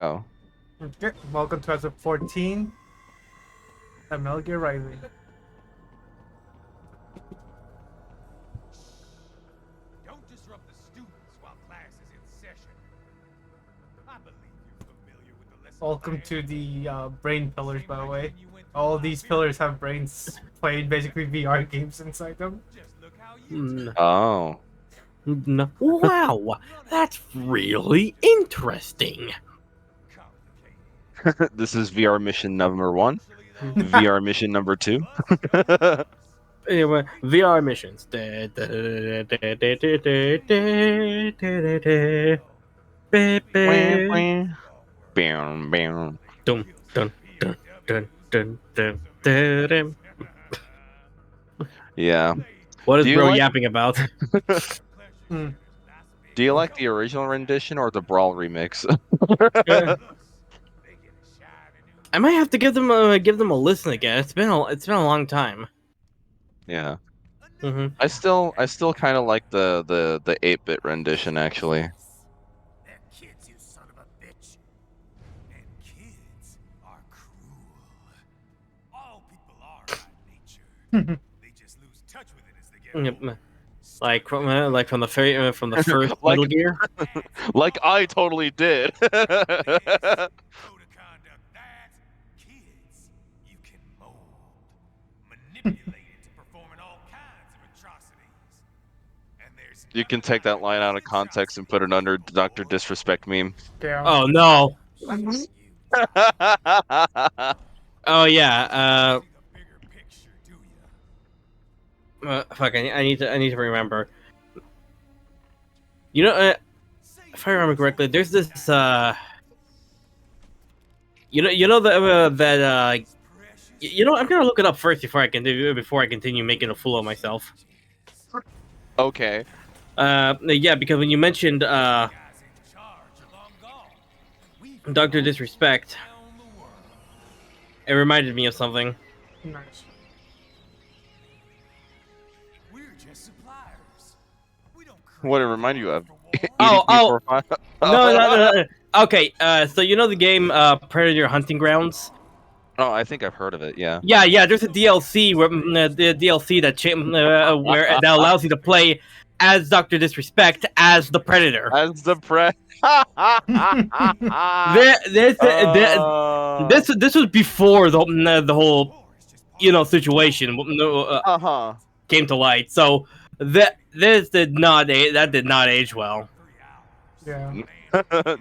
Oh. Okay, welcome to episode 14 of Metal Gear Rising. Don't disrupt the students while class is in session. I believe you're familiar with the lesson. Welcome to the brain pillars, by the way. All of these pillars have brains playing basically VR games inside them. Just look how you Oh. Wow, that's really interesting. This is VR mission number 1. VR mission number 2. Anyway, VR missions. Bam, bam. Dun, dun, dun, dun, dun, dun, dun, dun. Yeah. What is Do you bro like- yapping about? Do you like the original rendition or the Brawl remix? I might have to give them a listen again. It's been a long time. Yeah. hmm I still kind of like the 8-bit rendition actually. They're kids, you son of a bitch. And kids are cruel. All people are by nature. They just lose touch with it as they get older. Like from the first Like- Metal Gear. Like I totally did. Code of conduct that kids you can mold, manipulate into performing all kinds of atrocities. And there's You can take that line out of context and put it under Dr. Disrespect meme. Yeah. Oh no. you Oh yeah. see the bigger picture, do you? Fuck. I need to remember. You know, if I remember correctly, there's this you know that you know, I'm gonna look it up first before I continue making a fool of myself. Okay. Yeah, because when you mentioned Guys in charge are long gone. We've Dr. Disrespect, found the world. it reminded me of something. Nice. We're just suppliers. We don't What it remind you of? Oh, oh. EDP45? No. Okay, so you know the game Predator Hunting Grounds? Oh, I think I've heard of it. Yeah. Yeah. There's a DLC where the DLC where that allows you to play as Dr. Disrespect as the Predator. As the This was before the whole situation Uh-huh. came to light. So this did not age well. Yeah.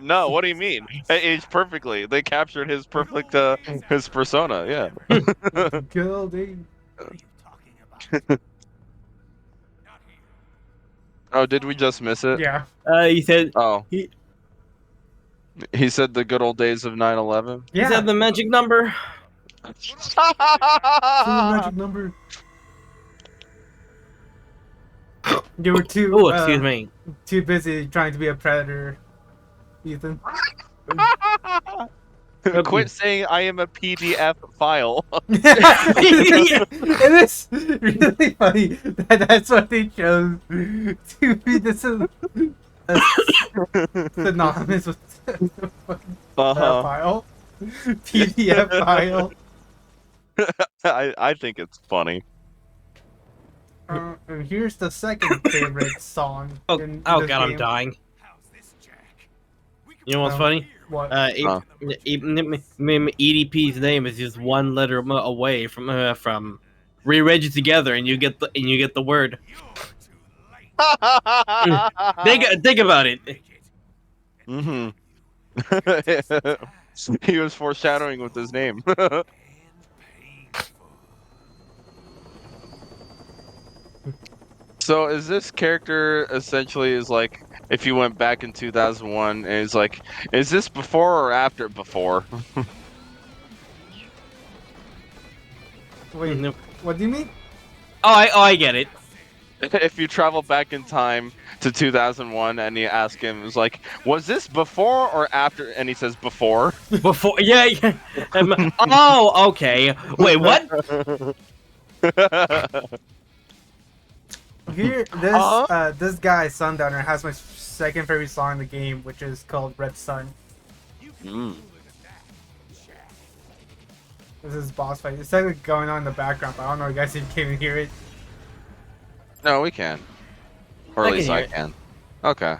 No, what do you mean? It aged perfectly. They captured his perfect his persona. Yeah. Gilding. What are you talking about? Not here. Oh, did we just miss it? Yeah. He said Oh. He- He said the good old days of 9/11. he Yeah. said the magic number. It's the magic number. You were too Oh, excuse me. too busy trying to be a predator, Ethan. Quit saying I am a PDF file. It is really funny that that's what they chose to be this synonymous with the fucking Uh-huh. file. PDF file. I think it's funny. And here's the second favorite song. Oh, in oh this god, I'm game. dying. How's this, Jack? We can You know what's Oh. funny? What? EDP's name is just one letter away from rearrange it together, and you get the word. You're too late. Think about it. Take it. Mm-hmm. He was foreshadowing with his name. And painful. So is this character essentially is like if you went back in 2001 and it's like, is this before or after before? Wait, what do you mean? Oh, I get it. If you travel back in time to 2001 and you ask him, it's like, was this before or after? And he says before. Before, yeah. Oh, okay. Wait, what? Here, this guy Sundowner has my second favorite song in the game, which is called Red Sun. Mm. This is boss fight. It's like going on in the background, but I don't know, guys, if you can hear it. No, we can, or at I can least hear I it. can. Okay.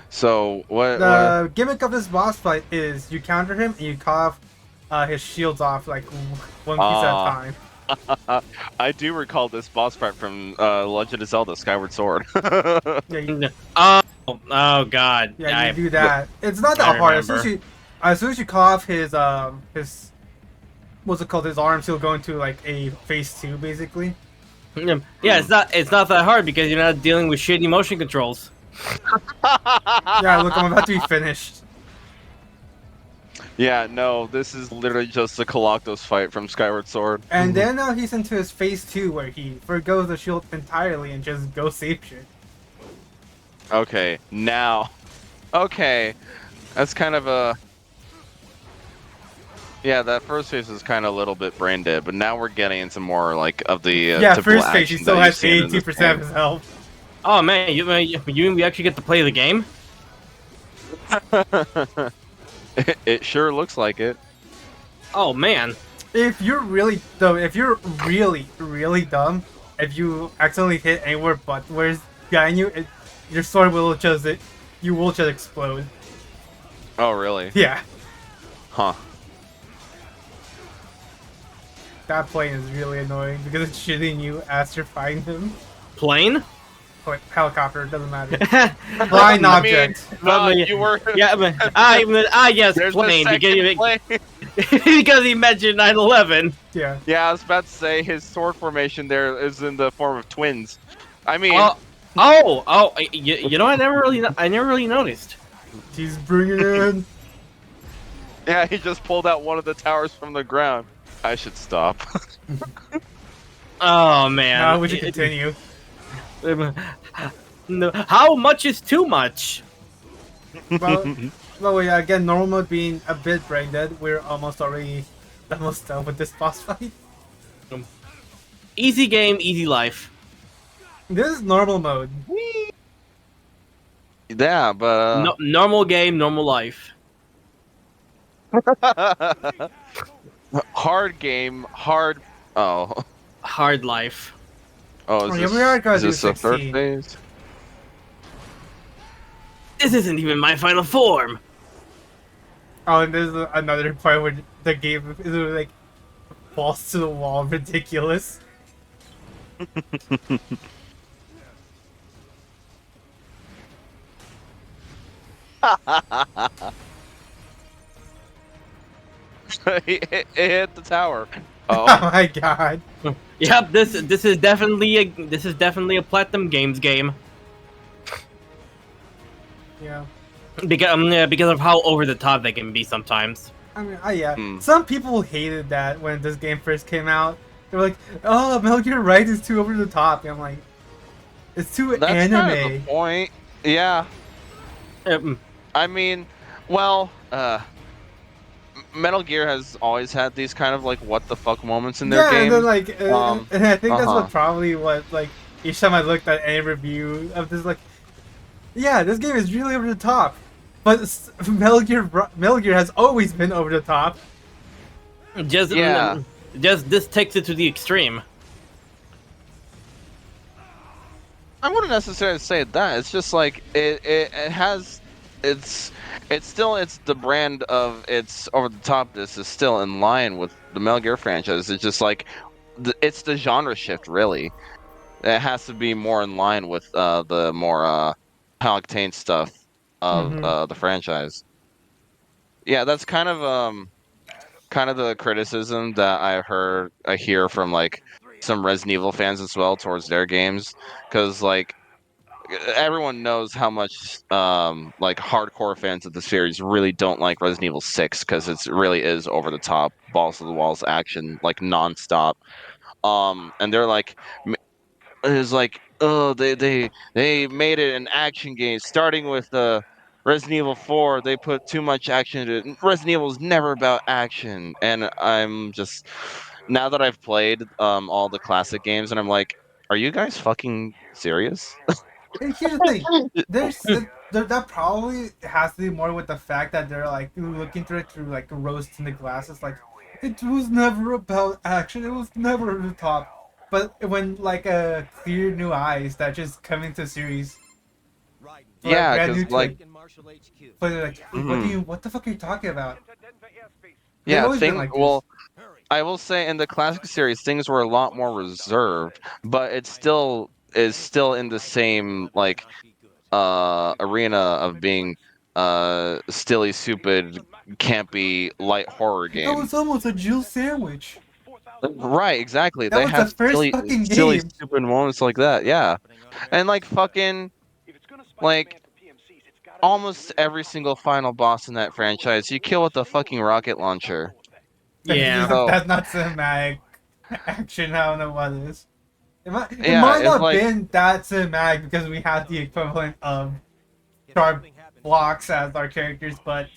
So what? The gimmick of this boss fight is you counter him and you cut off his shields off like one piece at a Ah. time. I do recall this boss fight from Legend of Zelda: Skyward Sword. Yeah, Oh God. yeah, you do but- that. It's not that I hard. remember. As soon as you cut off his what's it called? His arms, he'll go into like a phase 2, basically. Yeah, it's not that hard because you're not dealing with shitty motion controls. Yeah, look, I'm about to be finished. Yeah, no, this is literally just the Galactus fight from Skyward Sword. And then now he's into his phase 2 where he forgoes the shield entirely and just goes save shit. Okay, now. Okay, that's kind of a. Yeah, that first phase is kind of a little bit brain dead, but now we're getting into more like of the Yeah, typical first phase he action still that you've has seen in this 82% of game. his health. Oh man, you actually get to play the game? It sure looks like it. Oh man. If you're really really dumb, if you accidentally hit anywhere but where's behind you, your sword will just you will just explode. Oh, really? Yeah, Huh. that plane is really annoying because it's shooting you as you're fighting him. Plane? But helicopter, doesn't matter. Yeah, Blind I mean, object. no, but- you were. but yes, There's plane a second because, plane. because he mentioned 9/11. Yeah. Yeah, I was about to say his sword formation there is in the form of twins. I mean, You know, I never really noticed. He's bringing in. yeah, he just pulled out one of the towers from the ground. I should stop. Oh man. Now we should continue. No, how much is too much? Well, yeah, again, normal mode being a bit brain dead, we're almost done with this boss fight. Easy game, easy life. This is normal mode. Yeah, but No, normal game, normal life. hard game, hard. Oh, Hard life. oh, Oh, is yeah, this, we are gonna is do this the third 16. phase? This isn't even my final form. Oh, and there's another part where the game is like falls to the wall, ridiculous. it hit the tower. Oh Oh, my god. Yep, this is definitely a Platinum Games game Yeah. because of how over the top they can be sometimes. I mean, yeah. Hmm. Some people hated that when this game first came out. They were like, "Oh, Metal Gear Rise is too over the top." And I'm like, "It's too that's anime." kind of the point. Yeah, Um, I mean, well, Metal Gear has always had these kind of like what the fuck moments in their Yeah, game. and then like, and I think that's uh-huh. what probably what like each time I looked at any review of this, like, yeah, this game is really over the top. But Metal Gear has always been over the top. Yeah. Just this takes it to the extreme. I wouldn't necessarily say that. It's just like it has it's it's the brand of its over the top. This is still in line with the Metal Gear franchise. It's just like it's the genre shift really. It has to be more in line with the more high octane stuff of the franchise. Yeah, that's kind of the criticism that I hear from like some Resident Evil fans as well towards their games, because like everyone knows how much like hardcore fans of the series really don't like Resident Evil 6 because it really is over the top, balls to the walls action like nonstop. And they're like, it's like, oh, they made it an action game starting with Resident Evil 4. They put too much action into it. Resident Evil is never about action, and I'm just now that I've played all the classic games, and I'm like, are you guys fucking serious? And here's the thing: that probably has to do more with the fact that they're like looking through it through like rose tinted glasses. Like, it was never about action. It was never over the top. But when like a clear new eyes that just come into series, like Yeah, brand because new to like, it, but they're like, mhm. what the fuck are you talking about? They've Yeah, always been like this. well, I will say in the classic series things were a lot more reserved, but it still is still in the same like arena of being stilly, stupid, campy, light horror That game. was almost a Jill sandwich. Right, exactly. That They was the have first fucking silly, game. stupid moments like that. Yeah, and like fucking like almost every single final boss in that franchise, you kill with a fucking rocket launcher. Yeah. So That's not cinematic action. I don't know what it is. It yeah, might it's not have like been that cinematic because we had the equivalent of sharp blocks as our characters, but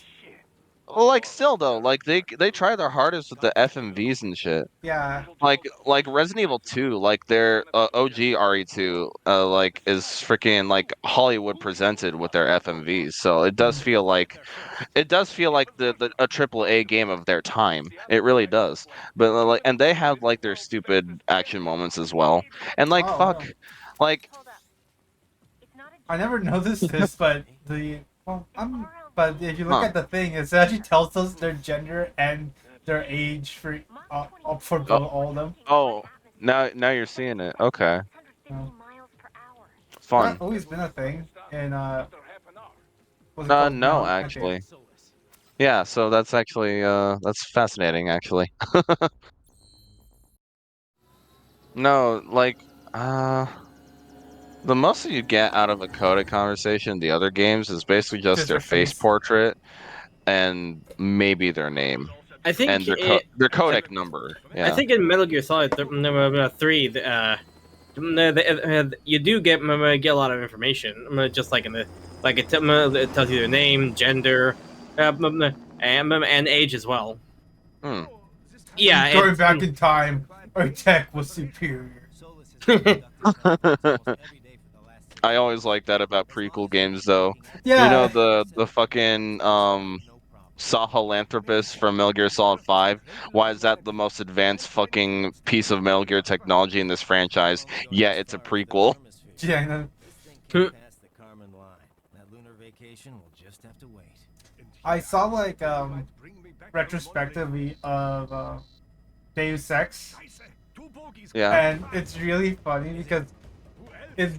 well, like still though, like they try their hardest with the FMVs and shit. yeah. Like Resident Evil 2, like their OG RE2, like is freaking like Hollywood presented with their FMVs. So it does feel like the a triple A game of their time. It really does. But like, and they have like their stupid action moments as well. And like Oh fuck, wow. like I never noticed this, but but if you look huh. at the thing, it actually tells us their gender and their age for Oh, both all of them. oh, now you're seeing it. Okay, So, that fun. always been a thing in what's it called? No, Mel. Okay. actually. Yeah, so that's actually that's fascinating actually. No, like uh the most that you get out of a codec conversation in the other games is basically just Just their their face face. portrait and maybe their name I and think it, their codec number. I Yeah. think in Metal Gear Solid 3, you do get a lot of information, just like in the like it tells you their name, gender, and age as well. Hmm. Yeah, Going it's back in time, our tech was superior. I always like that about prequel games though. You know Yeah, the fucking Sahelanthropus from Metal Gear Solid 5. Why is that the most advanced fucking piece of Metal Gear technology in this franchise? Yeah, it's a prequel. yeah. I know. I saw like retrospectively of Deus Ex, Yeah. and it's really funny because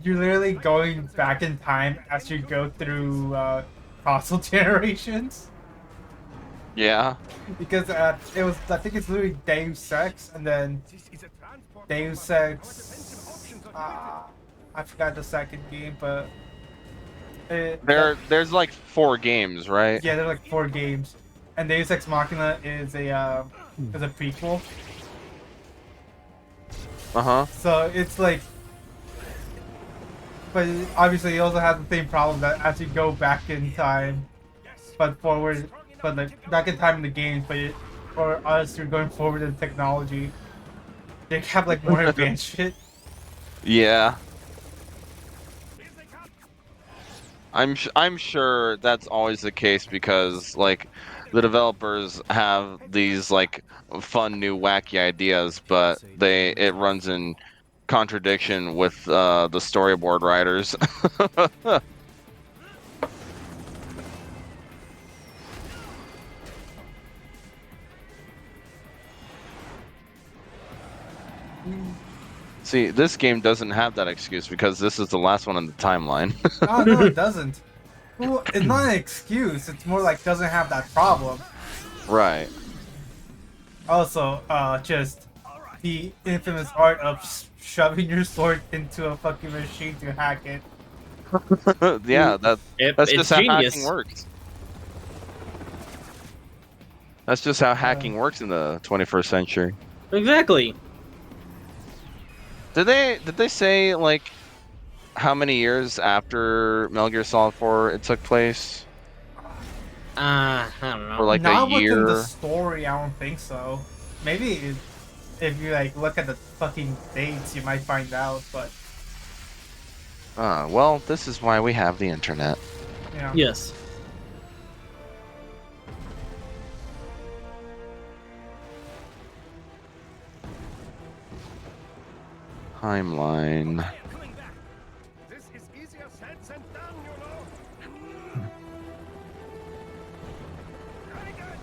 you're literally going back in time as you go through console generations. Yeah. Because it was, I think it's literally Deus Ex, and then Deus Ex. I forgot the second game, but There's like 4 games, right? yeah, there's like 4 games, and Deus Ex Machina is a prequel. Uh-huh. So it's like, but obviously you also have the same problem that as you go back in time, but forward, but like back in time in the games, but for us, you're going forward in technology. They have like more advanced shit. Yeah. I'm sure that's always the case because like the developers have these like fun new wacky ideas, but it runs in contradiction with the storyboard writers. See, this game doesn't have that excuse because this is the last one in the timeline. Oh no, it doesn't. Well, it's not an excuse. It's more like doesn't have that problem. Right. Also, just the infamous art of shoving your sword into a fucking machine to hack it. Yeah, that's it's just how hacking genius. works. That's just how hacking works in the 21st century. Exactly. Did they say like how many years after Metal Gear Solid 4 it took place? I don't know. Or like Not a within the year? story, I don't think so. Maybe if you like look at the fucking dates, you might find out. But Well, this is why we have the internet. Yeah. Yes. Timeline. Okay, I'm coming back. This is easier said than done, you know. Very good.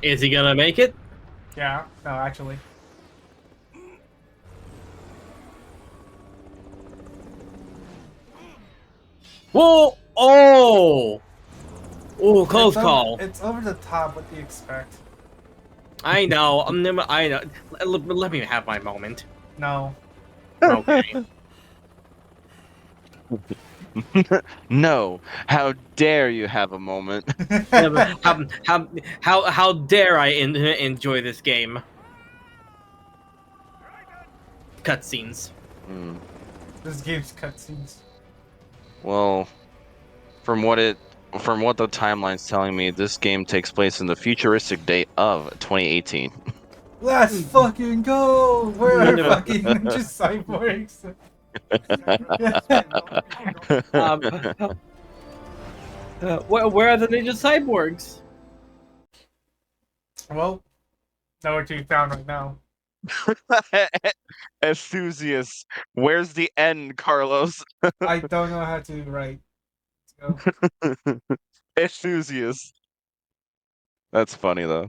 Is he gonna make it? Yeah. No, actually. Whoa! Oh! Oh, close call. It's over the top. What do you expect? I know. I know. Let me have my moment. No. Okay. No, how dare you have a moment? Yeah, but how dare I enjoy this game? Cutscenes. Hmm. This game's cutscenes. Well, from what the timeline's telling me, this game takes place in the futuristic date of 2018. Let's fucking go! Where are fucking ninja cyborgs? Where are the ninja cyborgs? Well, know what you found right now. Enthusiast. Where's the end, Carlos? I don't know how to write. Let's go. Enthusiast. That's funny though.